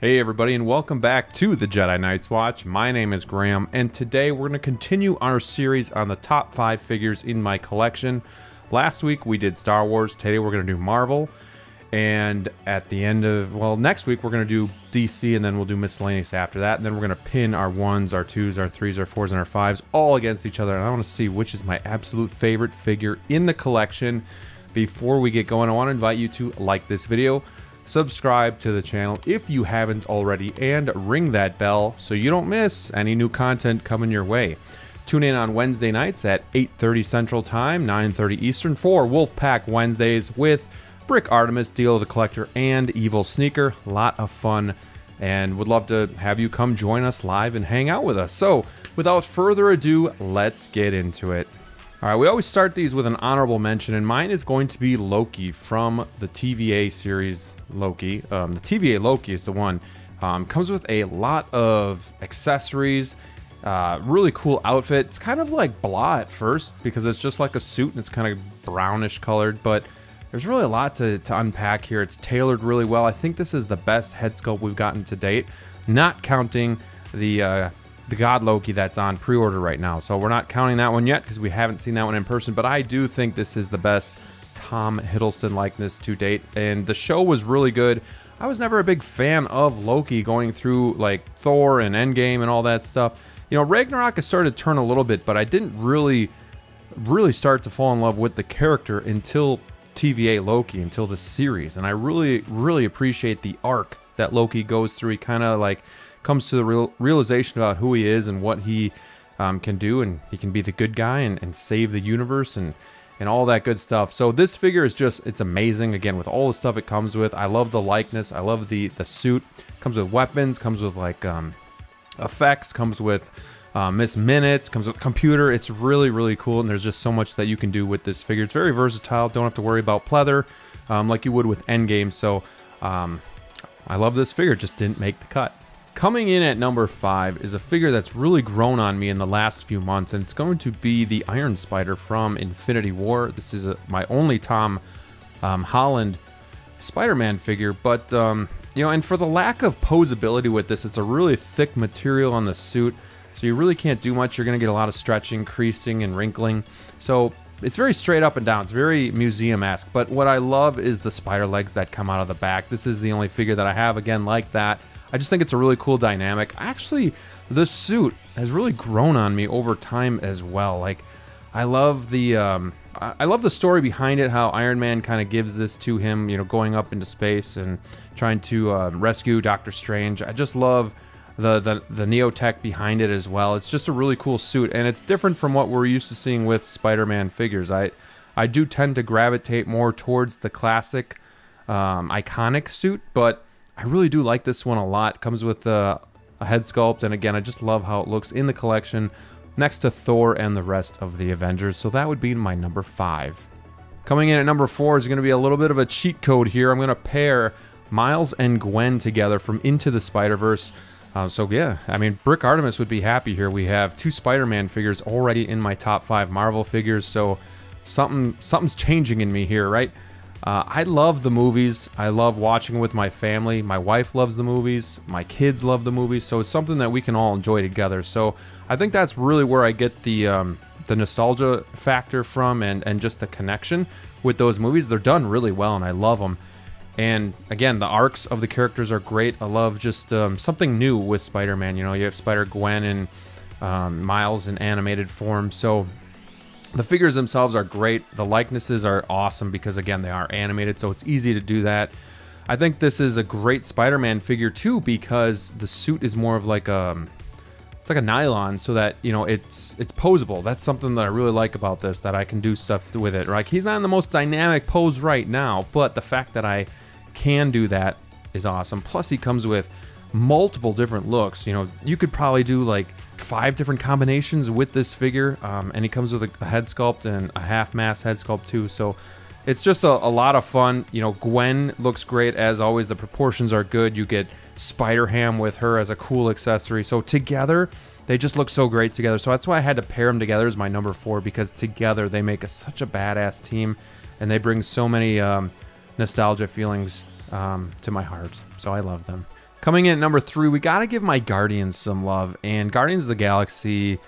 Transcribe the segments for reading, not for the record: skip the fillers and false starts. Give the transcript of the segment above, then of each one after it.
Hey everybody, and welcome back to the Jedi Knights Watch. My name is Graham, and today we're going to continue our series on the top 5 figures in my collection. Last week we did Star Wars, today we're going to do Marvel, and at the end of, well, next week we're going to do DC, and then we'll do miscellaneous after that, and then we're going to pin our 1s, our 2s, our 3s, our 4s, and our 5s all against each other, and I want to see which is my absolute favorite figure in the collection. Before we get going, I want to invite you to like this video, subscribe to the channel if you haven't already, and ring that bell so you don't miss any new content coming your way. Tune in on Wednesday nights at 8:30 Central Time, 9:30 Eastern for Wolfpack Wednesdays with Brick Artemis, Deal of the Collector, and Evil Sneaker. A lot of fun, and would love to have you come join us live and hang out with us. So, without further ado, let's get into it. Alright, we always start these with an honorable mention, and mine is going to be Loki from the TVA series Loki. The TVA Loki is the one. Comes with a lot of accessories, really cool outfit. It's kind of like blah at first because it's just like a suit and it's kind of brownish colored, but there's really a lot to unpack here. It's tailored really well. I think this is the best head sculpt we've gotten to date, not counting the God Loki that's on pre-order right now. So we're not counting that one yet because we haven't seen that one in person, but I do think this is the best Tom Hiddleston likeness to date, and the show was really good. I was never a big fan of Loki going through like Thor and Endgame and all that stuff. You know, Ragnarok has started to turn a little bit, but I didn't really start to fall in love with the character until TVA Loki, until the series, and I really appreciate the arc that Loki goes through. He kind of like comes to the realization about who he is and what he can do, and he can be the good guy and save the universe and all that good stuff. So this figure is just, it's amazing, again, with all the stuff it comes with. I love the likeness, I love the suit. Comes with weapons, comes with like effects, comes with Miss Minutes, comes with computer. It's really cool, and there's just so much that you can do with this figure. It's very versatile, don't have to worry about pleather like you would with Endgame. So I love this figure, just didn't make the cut. Coming in at number 5 is a figure that's really grown on me in the last few months, and it's going to be the Iron Spider from Infinity War. This is my only Tom Holland Spider-Man figure, but you know, and for the lack of posability with this, it's a really thick material on the suit, so you really can't do much. You're going to get a lot of stretching, creasing, and wrinkling. So it's very straight up and down. It's very museum-esque, but what I love is the spider legs that come out of the back. This is the only figure that I have, again, like that. I just think it's a really cool dynamic. Actually, the suit has really grown on me over time as well. Like, I love the story behind it, how Iron Man kind of gives this to him, you know, going up into space and trying to rescue Doctor Strange. I just love the Neo-tech behind it as well. It's just a really cool suit, and it's different from what we're used to seeing with Spider-Man figures. I do tend to gravitate more towards the classic, iconic suit, but I really do like this one a lot. It comes with a head sculpt, and again, I just love how it looks in the collection next to Thor and the rest of the Avengers. So that would be my number 5. Coming in at number 4 is going to be a little bit of a cheat code here. I'm going to pair Miles and Gwen together from Into the Spider-Verse. So yeah, I mean, Brick Artemis would be happy here. We have 2 Spider-Man figures already in my top 5 Marvel figures, so something's changing in me here, right? I love the movies. I love watching with my family. My wife loves the movies. My kids love the movies. So it's something that we can all enjoy together. So I think that's really where I get the nostalgia factor from, and just the connection with those movies. They're done really well, and I love them. And again, the arcs of the characters are great. I love just something new with Spider-Man. You know, you have Spider-Gwen and Miles in animated form. So the figures themselves are great. The likenesses are awesome because, again, they are animated, so it's easy to do that. I think this is a great Spider-Man figure too because the suit is more of like it's like a nylon, so that, you know, it's posable. That's something that I really like about this, that I can do stuff with it. Like, he's not in the most dynamic pose right now, but the fact that I can do that is awesome. Plus, he comes with multiple different looks. You know, you could probably do like 5 different combinations with this figure, and he comes with a head sculpt and a half-mass head sculpt too, so it's just a lot of fun. You know, Gwen looks great as always. The proportions are good. You get Spider-Ham with her as a cool accessory, so together they just look so great together. So that's why I had to pair them together as my number 4, because together they make such a badass team, and they bring so many nostalgia feelings to my heart, so I love them. Coming in at number 3, we gotta give my Guardians some love, and Guardians of the Galaxy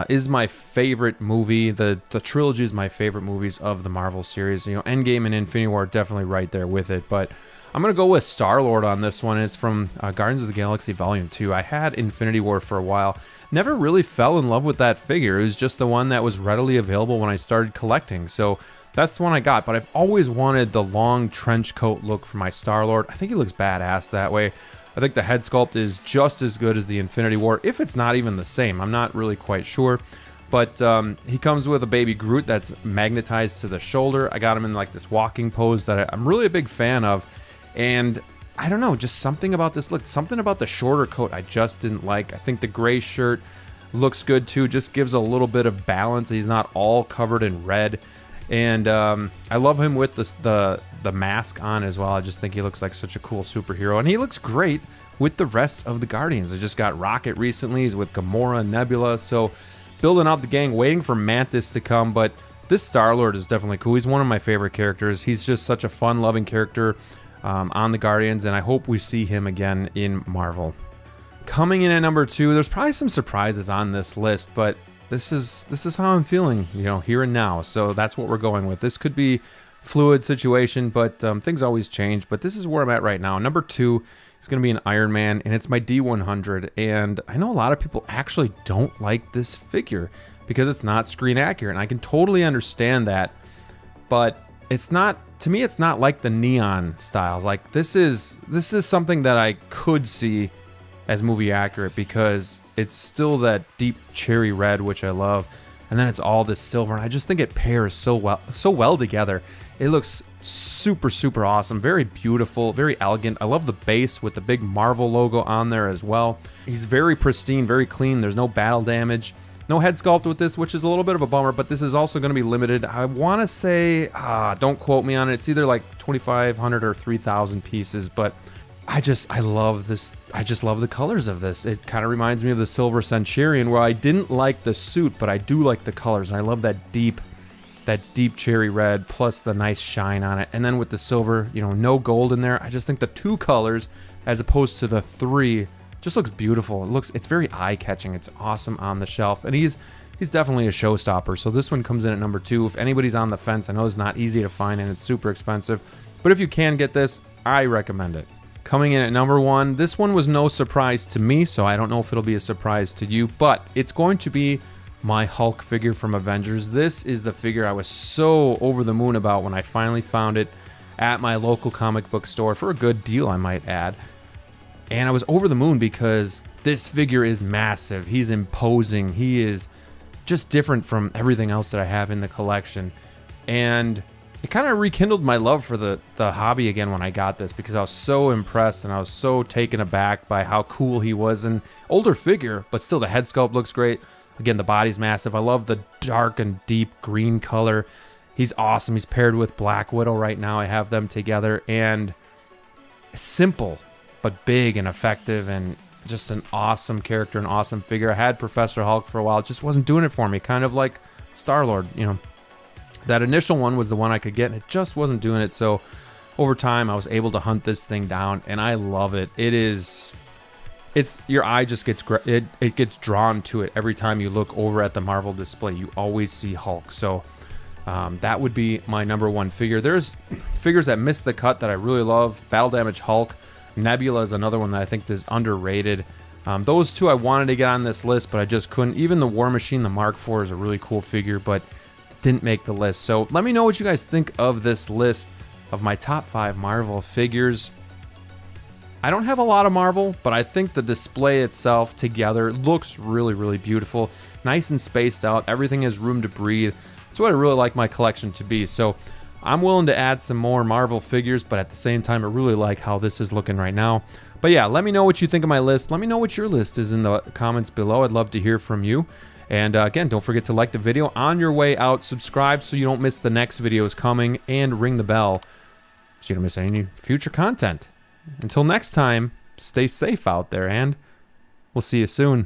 is my favorite movie. The trilogy is my favorite movies of the Marvel series. You know, Endgame and Infinity War are definitely right there with it, but I'm gonna go with Star-Lord on this one. It's from Guardians of the Galaxy Volume 2. I had Infinity War for a while. Never really fell in love with that figure. It was just the one that was readily available when I started collecting, so that's the one I got. But I've always wanted the long trench coat look for my Star-Lord. I think he looks badass that way. I think the head sculpt is just as good as the Infinity War, if it's not even the same. I'm not really quite sure. But he comes with a baby Groot that's magnetized to the shoulder. I got him in like this walking pose that I'm really a big fan of. And I don't know, just something about this look, something about the shorter coat I just didn't like. I think the gray shirt looks good too, just gives a little bit of balance. He's not all covered in red. And I love him with the mask on as well. I just think he looks like such a cool superhero. And he looks great with the rest of the Guardians. I just got Rocket recently. He's with Gamora and Nebula. So building out the gang, waiting for Mantis to come. But this Star-Lord is definitely cool. He's one of my favorite characters. He's just such a fun-loving character on the Guardians. And I hope we see him again in Marvel. Coming in at number 2, there's probably some surprises on this list, but this is how I'm feeling, you know, here and now. So that's what we're going with. This could be fluid situation, but things always change. But this is where I'm at right now. Number 2 is going to be an Iron Man, and it's my D100. And I know a lot of people actually don't like this figure because it's not screen accurate, and I can totally understand that. But it's not, to me, it's not like the neon styles. Like this is something that I could see as movie accurate because it's still that deep cherry red, which I love, and then it's all this silver, and I just think it pairs so well together. It looks super awesome, very beautiful, very elegant. I love the base with the big Marvel logo on there as well. He's very pristine, very clean. There's no battle damage. No head sculpt with this, which is a little bit of a bummer, but this is also going to be limited. I want to say, don't quote me on it. It's either like 2,500 or 3,000 pieces, but I love this. I just love the colors of this. It kind of reminds me of the Silver Centurion, where I didn't like the suit, but I do like the colors. And I love that deep cherry red plus the nice shine on it. And then with the silver, you know, no gold in there. I just think the 2 colors as opposed to the 3 just looks beautiful. It's very eye-catching. It's awesome on the shelf. And he's definitely a showstopper. So this one comes in at number 2. If anybody's on the fence, I know it's not easy to find and it's super expensive, but if you can get this, I recommend it. Coming in at number 1, this one was no surprise to me, so I don't know if it'll be a surprise to you, but it's going to be my Hulk figure from Avengers. This is the figure I was so over the moon about when I finally found it at my local comic book store for a good deal, I might add. And I was over the moon because this figure is massive. He's imposing. He is just different from everything else that I have in the collection. And it kind of rekindled my love for the hobby again when I got this, because I was so impressed and I was so taken aback by how cool he was. An older figure, but still the head sculpt looks great. Again, the body's massive. I love the dark and deep green color. He's awesome. He's paired with Black Widow right now. I have them together, and simple but big and effective, and just an awesome character, an awesome figure. I had Professor Hulk for a while. It just wasn't doing it for me. Kind of like Star-Lord, you know. That initial one was the one I could get, and it just wasn't doing it. So over time, I was able to hunt this thing down, and I love it. It's your eye just gets it gets drawn to it every time you look over at the Marvel display. You always see Hulk. So that would be my number 1 figure. There's figures that missed the cut that I really love. Battle Damage Hulk. Nebula is another one that I think is underrated. Those 2 I wanted to get on this list, but I just couldn't. Even the War Machine, the Mark IV, is a really cool figure, but didn't make the list. So let me know what you guys think of this list of my top 5 Marvel figures. I don't have a lot of Marvel, but I think the display itself together looks really beautiful. Nice and spaced out. Everything has room to breathe. That's what I really like my collection to be. So I'm willing to add some more Marvel figures, but at the same time, I really like how this is looking right now. But yeah, let me know what you think of my list. Let me know what your list is in the comments below. I'd love to hear from you. And again, don't forget to like the video. On your way out, subscribe so you don't miss the next videos coming, and ring the bell so you don't miss any future content. Until next time, stay safe out there, and we'll see you soon.